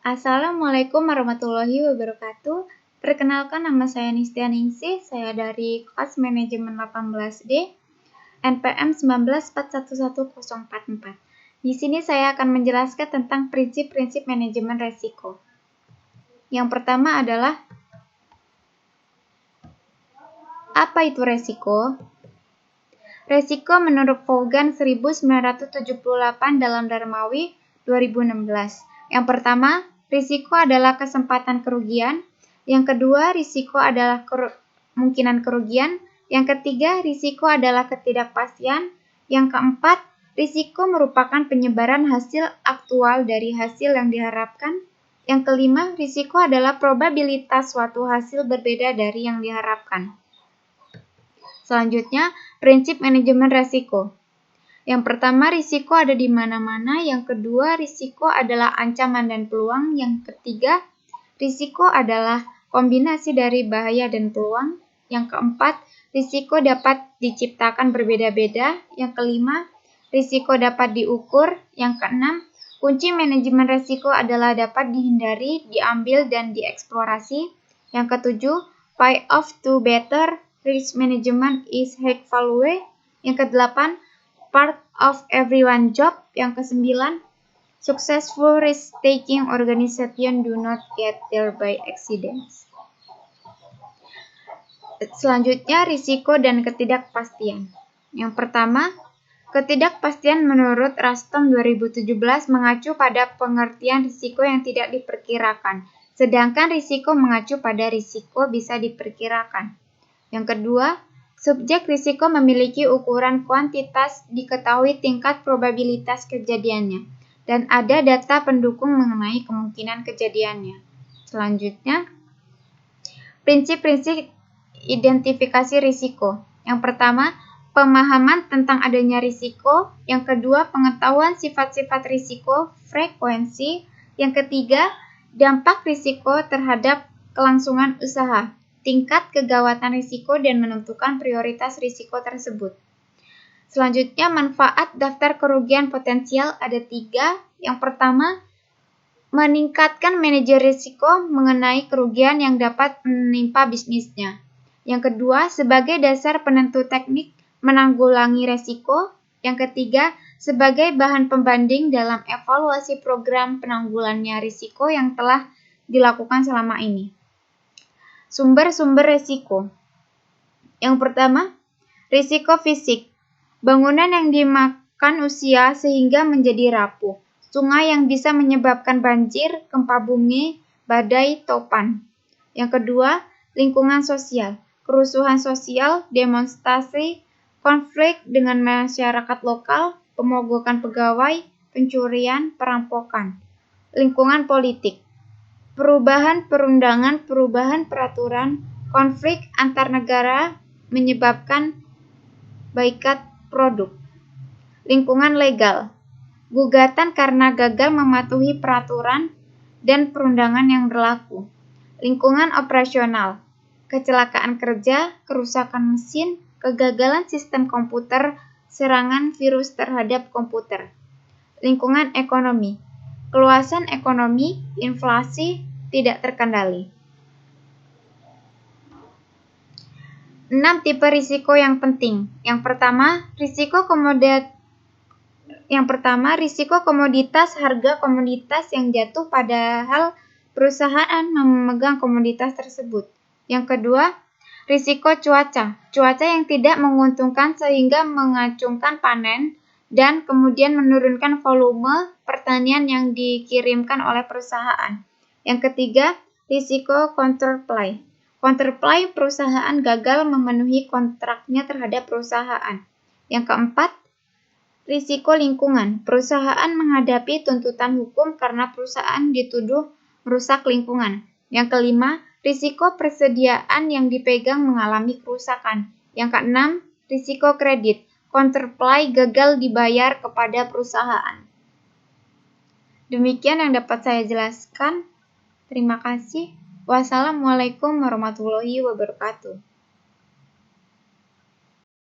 Assalamualaikum warahmatullahi wabarakatuh. Perkenalkan, nama saya Nistia Ningsih, saya dari kelas manajemen 18D, NPM 194111044. Di sini saya akan menjelaskan tentang prinsip-prinsip manajemen resiko. Yang pertama adalah, apa itu resiko? Resiko menurut Vaughan 1978 dalam Darmawi 2016. Yang pertama, risiko adalah kesempatan kerugian. Yang kedua, risiko adalah kemungkinan kerugian. Yang ketiga, risiko adalah ketidakpastian. Yang keempat, risiko merupakan penyebaran hasil aktual dari hasil yang diharapkan. Yang kelima, risiko adalah probabilitas suatu hasil berbeda dari yang diharapkan. Selanjutnya, prinsip manajemen risiko. Yang pertama, risiko ada di mana-mana. Yang kedua, risiko adalah ancaman dan peluang. Yang ketiga, risiko adalah kombinasi dari bahaya dan peluang. Yang keempat, risiko dapat diciptakan berbeda-beda. Yang kelima, risiko dapat diukur. Yang keenam, kunci manajemen risiko adalah dapat dihindari, diambil, dan dieksplorasi. Yang ketujuh, payoff to better risk management is high value. Yang kedelapan, part of everyone job. Yang kesembilan, successful risk-taking organization do not get there by accidents. Selanjutnya, risiko dan ketidakpastian. Yang pertama, ketidakpastian menurut Rastom 2017 mengacu pada pengertian risiko yang tidak diperkirakan, sedangkan risiko mengacu pada risiko bisa diperkirakan. Yang kedua, subjek risiko memiliki ukuran kuantitas, diketahui tingkat probabilitas kejadiannya, dan ada data pendukung mengenai kemungkinan kejadiannya. Selanjutnya, prinsip-prinsip identifikasi risiko. Yang pertama, pemahaman tentang adanya risiko. Yang kedua, pengetahuan sifat-sifat risiko, frekuensi. Yang ketiga, dampak risiko terhadap kelangsungan usaha, tingkat kegawatan risiko, dan menentukan prioritas risiko tersebut. Selanjutnya, manfaat daftar kerugian potensial ada 3. Yang pertama, meningkatkan manajer risiko mengenai kerugian yang dapat menimpa bisnisnya. Yang kedua, sebagai dasar penentu teknik menanggulangi risiko. Yang ketiga, sebagai bahan pembanding dalam evaluasi program penanggulangan risiko yang telah dilakukan selama ini. Sumber-sumber risiko. Yang pertama, risiko fisik. Bangunan yang dimakan usia sehingga menjadi rapuh. Sungai yang bisa menyebabkan banjir, gempa bumi, badai, topan. Yang kedua, lingkungan sosial. Kerusuhan sosial, demonstrasi, konflik dengan masyarakat lokal, pemogokan pegawai, pencurian, perampokan. Lingkungan politik. Perubahan perundangan, perubahan peraturan, konflik antar negara menyebabkan boikot produk. Lingkungan legal. Gugatan karena gagal mematuhi peraturan dan perundangan yang berlaku. Lingkungan operasional. Kecelakaan kerja, kerusakan mesin, kegagalan sistem komputer, serangan virus terhadap komputer. Lingkungan ekonomi. Keluasan ekonomi, inflasi, tidak terkendali. 6 tipe risiko yang penting. Yang pertama, risiko komoditas, harga komoditas yang jatuh padahal perusahaan memegang komoditas tersebut. Yang kedua, risiko cuaca yang tidak menguntungkan sehingga mengacungkan panen dan kemudian menurunkan volume pertanian yang dikirimkan oleh perusahaan. Yang ketiga, risiko counterplay. Counterplay, perusahaan gagal memenuhi kontraknya terhadap perusahaan. Yang keempat, risiko lingkungan. Perusahaan menghadapi tuntutan hukum karena perusahaan dituduh merusak lingkungan. Yang kelima, risiko persediaan yang dipegang mengalami kerusakan. Yang keenam, risiko kredit. Counterplay, gagal dibayar kepada perusahaan. Demikian yang dapat saya jelaskan. Terima kasih. Wassalamualaikum warahmatullahi wabarakatuh.